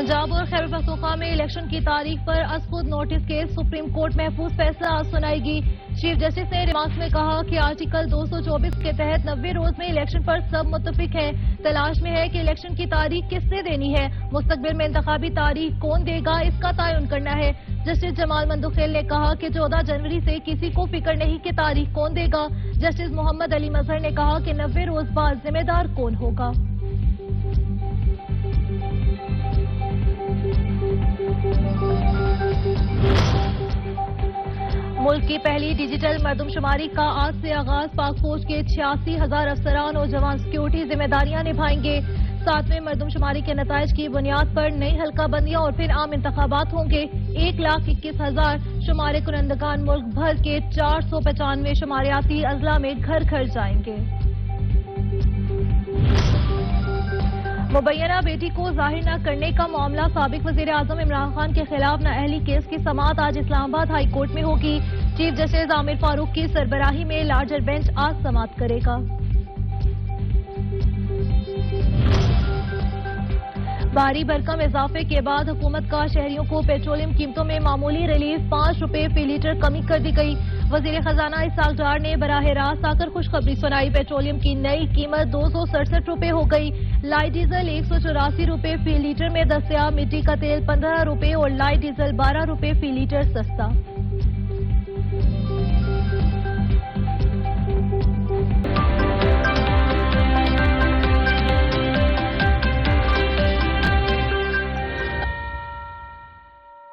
पंजाब और खैबर पख्तूनख्वा में इलेक्शन की तारीख पर असखुद नोटिस के सुप्रीम कोर्ट महफूज फैसला आज सुनाएगी। चीफ जस्टिस ने रिमार्क्स में कहा कि आर्टिकल 224 के तहत 90 रोज में इलेक्शन पर सब मुत्तफिक हैं। तलाश में है कि इलेक्शन की तारीख किसने देनी है। मुस्तकबिल में इंतखाबी तारीख कौन देगा, इसका तयन करना है। जस्टिस जमाल मंदुखेल ने कहा कि 14 जनवरी से किसी को फिक्र नहीं कि तारीख कौन देगा। जस्टिस मोहम्मद अली मजहर ने कहा कि 90 रोज बाद जिम्मेदार कौन होगा। मुल्क की पहली डिजिटल मरदमशुमारी का आज से आगाज। पाक फौज के 86,000 अफसरान और जवान सिक्योरिटी जिम्मेदारियां निभाएंगे। 7वें मरदमशुमारी के नताइज की बुनियाद पर नई हल्काबंदियां और फिर आम इंतखाबात होंगे। 1,21,000 शुमारे कुनंदगान मुल्क भर के 495 शुमारियाती अजला में घर घर जाएंगे। मुबैना बेटी को जाहिर न करने का मामला साबिक वजीर आजम इमरान खान के खिलाफ नाअहली केस की समाअत आज इस्लामाबाद हाई कोर्ट में होगी। चीफ जस्टिस आमिर फारूक की सरबराही में लार्जर बेंच आज समाअत करेगा। भारी भरकम इजाफे के बाद हुकूमत का शहरियों को पेट्रोलियम कीमतों में मामूली रिलीफ 5 रुपए फी लीटर कमी कर दी गई। वजीर खजाना इसहाक डार ने बराह रास्त आकर खुशखबरी सुनाई। पेट्रोलियम की नई कीमत 267 रुपए हो गई। लाइट डीजल 184 रुपए फी लीटर में दस्तयाब। मिट्टी का तेल 15 रुपए और लाइट डीजल 12 रुपए फी लीटर सस्ता।